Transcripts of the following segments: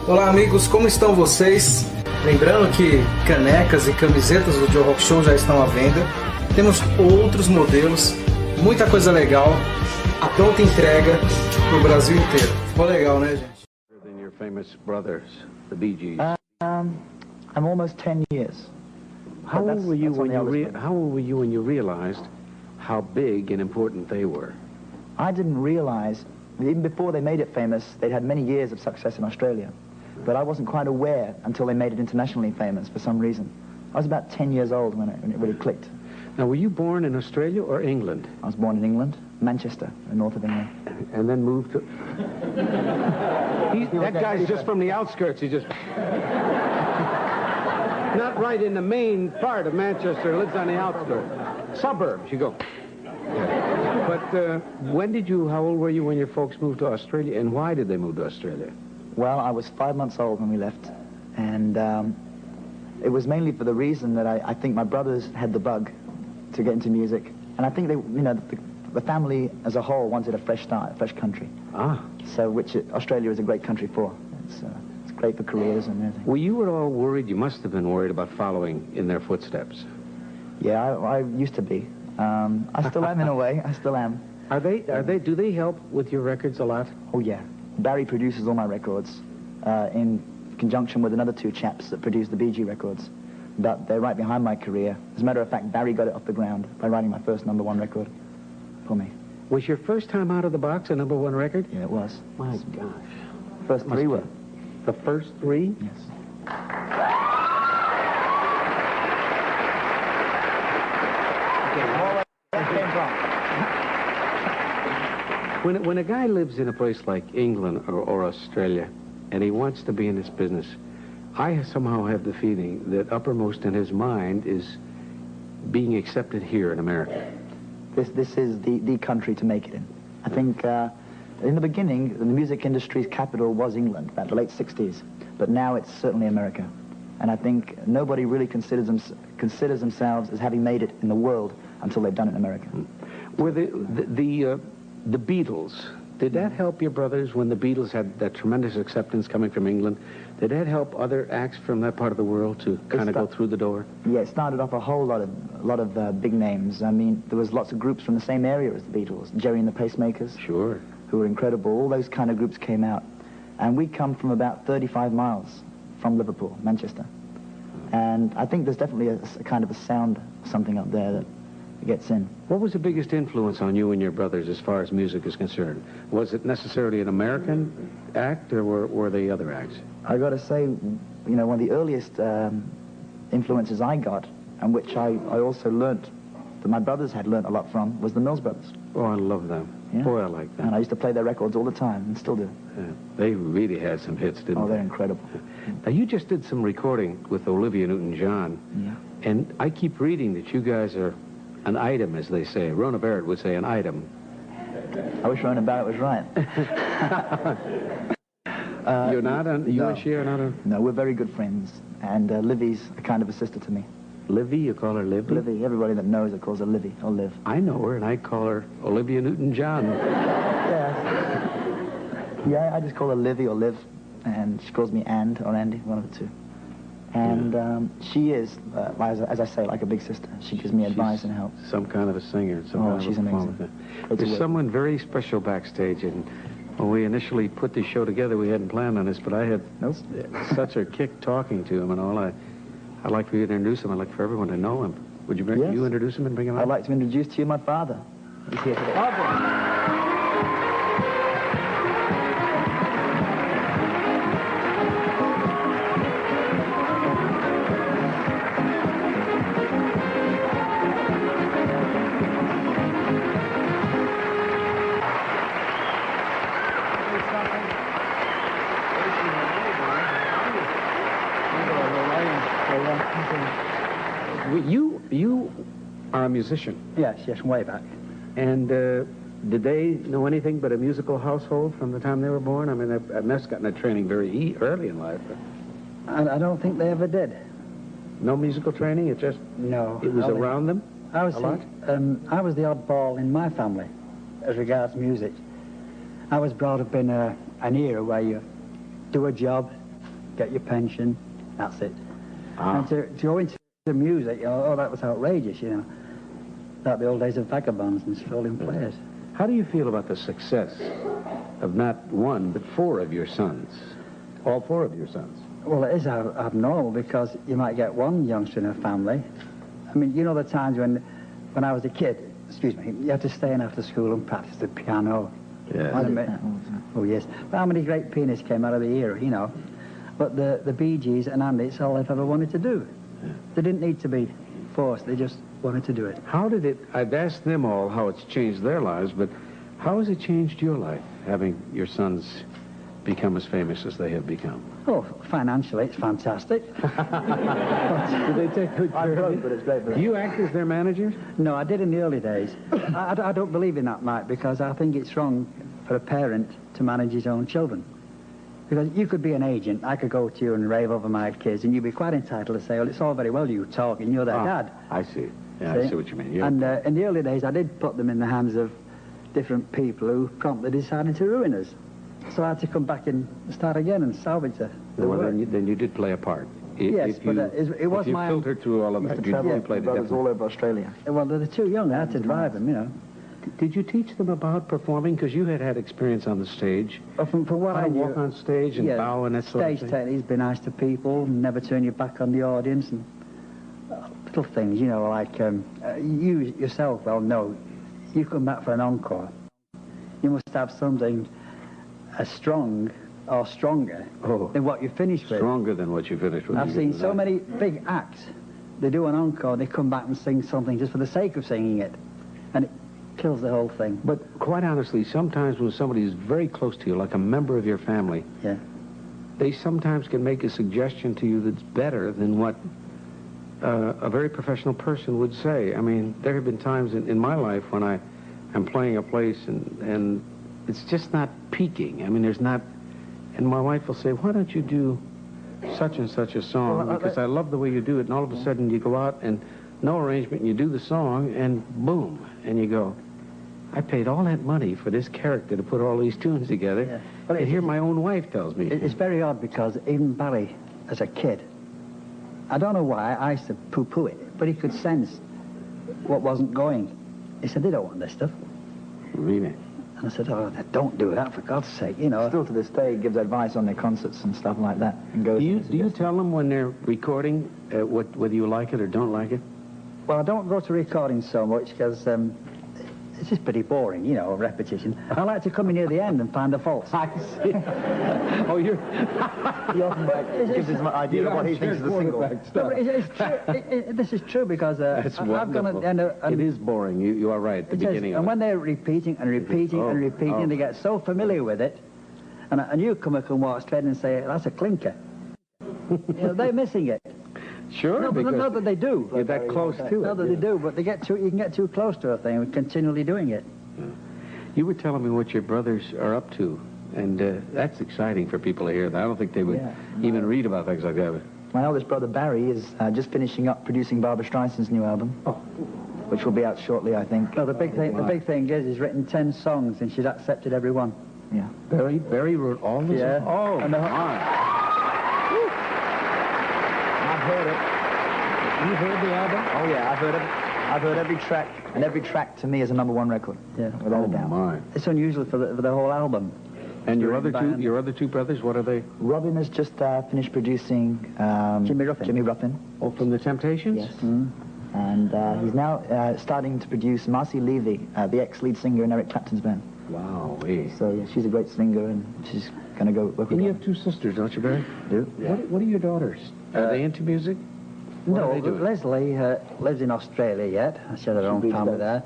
Olá amigos, como estão vocês? Lembrando que canecas e camisetas do Joe Rock Show já estão à venda. Temos outros modelos, muita coisa legal, a pronta entrega pro Brasil inteiro. Ficou legal, né, gente? Than your famous brothers, the Bee Gees. I'm almost 10 years. How old were you when you realized how big and important they were? I didn't realize, even before they made it famous, they'd had many years of success in Australia. But I wasn't quite aware until they made it internationally famous for some reason. I was about 10 years old when it really clicked. Now, were you born in Australia or England? I was born in England, Manchester, in north of England. And then moved to... that guy's just from the outskirts. He just... Not right in the main part of Manchester, lives on the outskirts. Suburbs, you go. Yeah. But how old were you when your folks moved to Australia, and why did they move to Australia? Well, I was 5 months old when we left, and it was mainly for the reason that I think my brothers had the bug to get into music, and I think they, the family as a whole wanted a fresh start, a fresh country. So which Australia is a great country for. It's great for careers and everything. Well, you were all worried. You must have been worried about following in their footsteps. Yeah, I used to be. I still am in a way. I still am. Do they help with your records a lot? Oh yeah. Barry produces all my records in conjunction with another two chaps that produce the Bee Gees records. But they're right behind my career. As a matter of fact, Barry got it off the ground by writing my first #1 record for me. Was your first time out of the box a #1 record? Yeah, it was. My gosh. First three were. The first three? Yes. When a guy lives in a place like England or Australia, and he wants to be in this business, I somehow have the feeling that uppermost in his mind is being accepted here in America. This is the country to make it in. I think in the beginning, the music industry's capital was England, about the late 60s, but now it's certainly America. And I think nobody really considers themselves as having made it in the world until they've done it in America. Were the Beatles, did that help your brothers when the Beatles had that tremendous acceptance coming from England? Did that help other acts from that part of the world to kind of go through the door? Yeah, it started off a whole lot of big names. I mean, there was lots of groups from the same area as the Beatles. Jerry and the Pacemakers. Sure. Who were incredible. All those kind of groups came out. And we come from about 35 miles from Liverpool, Manchester. And I think there's definitely a kind of a sound, something up there that gets in. What was the biggest influence on you and your brothers as far as music is concerned? Was it necessarily an American act, or were they other acts? I got to say, one of the earliest influences I got, and which I also learnt, that my brothers had learnt a lot from, was the Mills Brothers. Oh, I love them. Yeah. Boy, I like them. And I used to play their records all the time, and still do. Yeah. They really had some hits, didn't they? Oh, they're incredible. Now, you just did some recording with Olivia Newton-John. Yeah. And I keep reading that you guys are an item, as they say. Rona Barrett would say an item. I wish Rona Barrett was right. You're not? You no. and she are not? No, we're very good friends. And Livy's a kind of a sister to me. Livy? You call her Livy? Livy. Everybody that knows her calls her Livy, or Liv. I know her, and I call her Olivia Newton-John. Yeah, I just call her Livy or Liv, and she calls me And or Andy, one of the two. And she is, as I say, like a big sister. She gives me advice and help. Some kind of a singer. She's amazing. There's someone very special backstage, and when we initially put this show together, we hadn't planned on this, but I had such a kick talking to him and all. I'd like for you to introduce him. I'd like for everyone to know him. Would you you introduce him and bring him out? I'd like to introduce to you my father. He's here today. You are a musician. Yes, way back. And did they know anything but a musical household from the time they were born? I mean, they must have gotten that training very early in life. But... I don't think they ever did. No musical training? It just... No. It was around them? I was a lot? I was the oddball in my family as regards music. I was brought up in an era where you do a job, get your pension, that's it. Ah. And to go into the music, you know, oh, that was outrageous, you know. Like the old days of vagabonds and strolling players. How do you feel about the success of not one, but 4 of your sons? All 4 of your sons? Well, it is abnormal because you might get one youngster in a family. I mean, you know the times when I was a kid, excuse me, you had to stay in after school and practice the piano. Yeah. I did that all the time. Oh, yes. But how many great pianists came out of the era, you know? But the Bee Gees and Andy, it's all they've ever wanted to do. Yeah. They didn't need to be forced, they just wanted to do it. How did it, I've asked them all how it's changed their lives, but how has it changed your life, having your sons become as famous as they have become? Oh, financially, it's fantastic. Do they take good I'm care of broke, you? but it's great for Do you act as their managers? No, I did in the early days. I don't believe in that, Mike, because I think it's wrong for a parent to manage his own children. Because you could be an agent, I could go to you and rave over my kids, and you'd be quite entitled to say, well, it's all very well you talking, you're their dad. I see. Yeah, I see what you mean. Yeah. And in the early days, I did put them in the hands of different people who promptly decided to ruin us. So I had to come back and start again and salvage the Well, work. then you did play a part. Yes, If but you, it was if you my... filtered through all of that, Used to you travel played with it brothers different. all over Australia. Well, they're too young, I had to drive them, you know. Did you teach them about performing? Because you had experience on the stage. Well, from what How I to knew... walk on stage and bow and that sort of Stage thing? techniques, be nice to people, never turn your back on the audience, and little things, you know, like you yourself well know, you come back for an encore, you must have something as strong or stronger than what you finished with. Stronger than what you finished with. I've seen so many big acts, they do an encore, they come back and sing something just for the sake of singing it, and it kills the whole thing. But quite honestly, sometimes when somebody is very close to you, like a member of your family, Yeah. they sometimes can make a suggestion to you that's better than what a very professional person would say. I mean, there have been times in my life when I'm playing a place and it's just not peaking. I mean, there's not... And my wife will say, why don't you do such and such a song? Well, because I love the way you do it. And all of a sudden you go out and no arrangement, and you do the song and boom. And you go, I paid all that money for this character to put all these tunes together. Yeah. Well, And here my own wife tells me. It's very odd because even Barry, as a kid, I don't know why, I used to poo-poo it, but he could sense what wasn't going. He said, they don't want this stuff. Really? And I said, oh, don't do that, for God's sake, you know. Still to this day, he gives advice on their concerts and stuff like that. And goes Do you tell them when they're recording whether you like it or don't like it? Well, I don't go to recording so much because it's just pretty boring, you know, repetition. I like to come in near the end and find the faults. I see. Oh, you're... He often gives us an idea of what he thinks of the single. No, but it's true. This is true because That's I've wonderful. gone and It is boring. You are right at the it is, beginning and of when it. they're repeating and repeating and repeating, they get so familiar with it, and you come up and walk straight and say, that's a clinker. You know, they're missing it. Sure, No, but because not that they do. you're that close to it. Not that they do, but they get too, you can get too close to a thing and continually doing it. You were telling me what your brothers are up to, and that's exciting for people to hear that. I don't think they would even read about things like that. My eldest brother, Barry, is just finishing up producing Barbra Streisand's new album, which will be out shortly, I think. No, the big thing is he's written 10 songs and she's accepted every one. Yeah. Barry wrote all the Yeah. songs? Oh, And the- my. I've heard it. You heard the album? Oh, yeah, I've heard it. I've heard every track, and every track to me is a #1 record. Yeah. Without a doubt. My. It's unusual for the whole album. And your Written other by- your other two brothers, what are they? Robin has just finished producing Jimmy Ruffin. Jimmy Ruffin. Oh, from the Temptations? Yes. And he's now starting to produce Marcy Levy, the ex-lead singer in Eric Clapton's band. Wow. So yeah, she's a great singer, and she's going to go work with And you her. have two sisters, don't you, Barry? Do? What are your daughters? Are they into music? What No, are they doing? Leslie lives in Australia yet. She has her own breeds family dogs. there.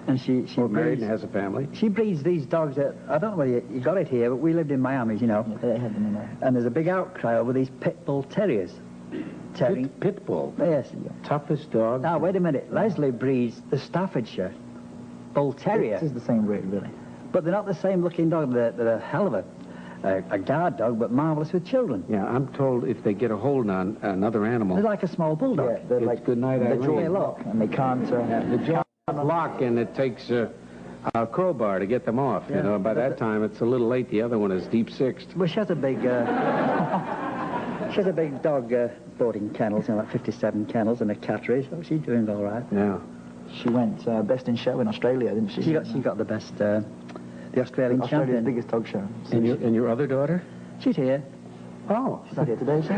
And she Or married breeds, and has a family? she breeds these dogs that, I don't know whether you got it here, but we lived in Miami, you know. Yeah, they have them in there. And there's a big outcry over these pit bull terriers. Tearing. Pitbull. Yes. Toughest dog. Now, wait a minute. Leslie breeds the Staffordshire Bull Terrier. This is the same breed, really. But they're not the same looking dog. They're a hell of a guard dog, but marvellous with children. Yeah, I'm told if they get a hold on another animal, They're like a small bulldog. Yeah, they're it's like good night, the Irene. jaws lock, and they can't. the jaw lock, and it takes a crowbar to get them off. You Yeah. know, by that time it's a little late. The other one is deep sixth. Well, she has a big... She has a big dog boarding kennels, like 57 kennels and a cattery, so she's doing all right. Yeah. She went best in show in Australia, didn't she? She got the best, the Australian Australia's champion. biggest dog show. And your other daughter? She's here. Oh. She's not here today, is she?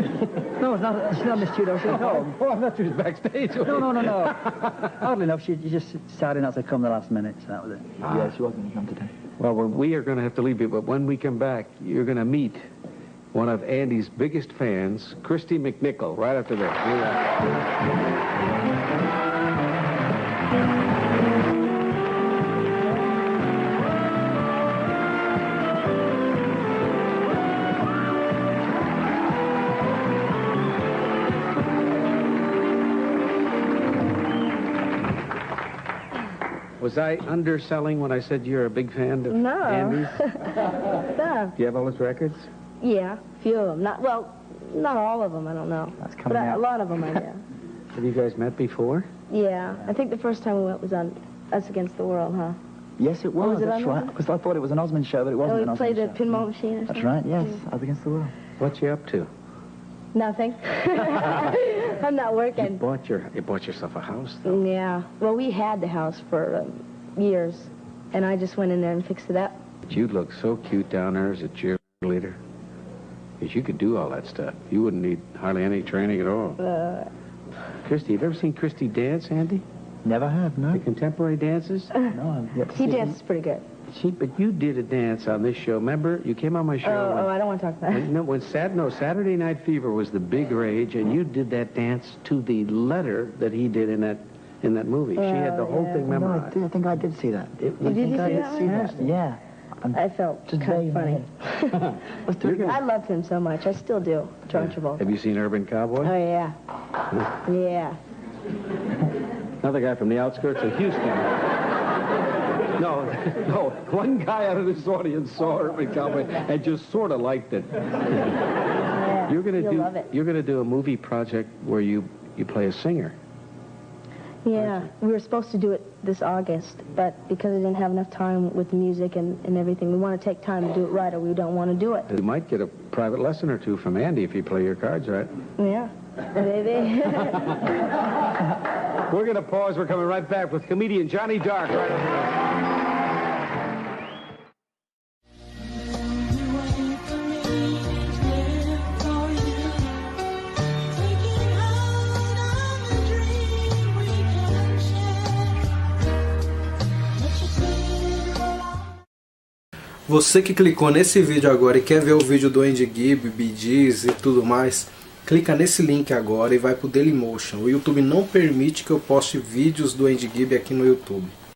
No, it's not, she's not in the studio, she's at home. Oh, I thought she was backstage. No. Hardly enough, she just decided not to come the last minute, so that was it. Yeah, she wasn't going to come today. Well, we are going to have to leave you, but when we come back, you're going to meet one of Andy's biggest fans, Christy McNichol, right after this. Was I underselling when I said you're a big fan of No. Andy's? No. Do you have all his records? Yeah, a few of them. Not all of them, I don't know. That's But coming a out. lot of them I do. Have you guys met before? Yeah, I think the first time we went was on Us Against the World, huh? Yes, it was. was it That's on right. there? Because I thought it was an Osmond show, but it wasn't Oh, an we Osmond played the show. pinball machine or That's something? right. Yes, I was against the world. What you up to? Nothing. I'm not You working. bought yourself a house, though. Yeah. Well, we had the house for years, and I just went in there and fixed it up. But you look so cute down there as a cheerleader. Because you could do all that stuff. You wouldn't need hardly any training at all. Christy, have you ever seen Christy dance, Andy? Never have, no. The contemporary dances? No, I've yet to He see dances pretty good. But you did a dance on this show. Remember? You came on my show. Oh, I don't want to talk about it. Saturday Night Fever was the big rage, and you did that dance to the letter that he did in that movie. She had the whole thing No, I memorized. think I did see that. Did you see that one? Yeah. I felt Just kind of vague, funny. Let's do it again. I loved him so much. I still do. John Travolta. Have you seen Urban Cowboy? Oh, yeah. Yeah. Another guy from the outskirts of Houston. No, one guy out of this audience saw Urban Cowboy and just sort of liked it. Yeah. You're gonna You'll love it. You're gonna do a movie project where you play a singer. Yeah, we were supposed to do it this August, but because I didn't have enough time with the music and everything, we want to take time to do it right, or we don't want to do it. You might get a private lesson or two from Andy if you play your cards right. Yeah, maybe. We're gonna pause. We're coming right back with comedian Johnny Dark right after this. Você que clicou nesse vídeo agora e quer ver o vídeo do Andy Gibb, Bee Gees e tudo mais, clica nesse link agora e vai pro Dailymotion. O YouTube não permite que eu poste vídeos do Andy Gibb aqui no YouTube.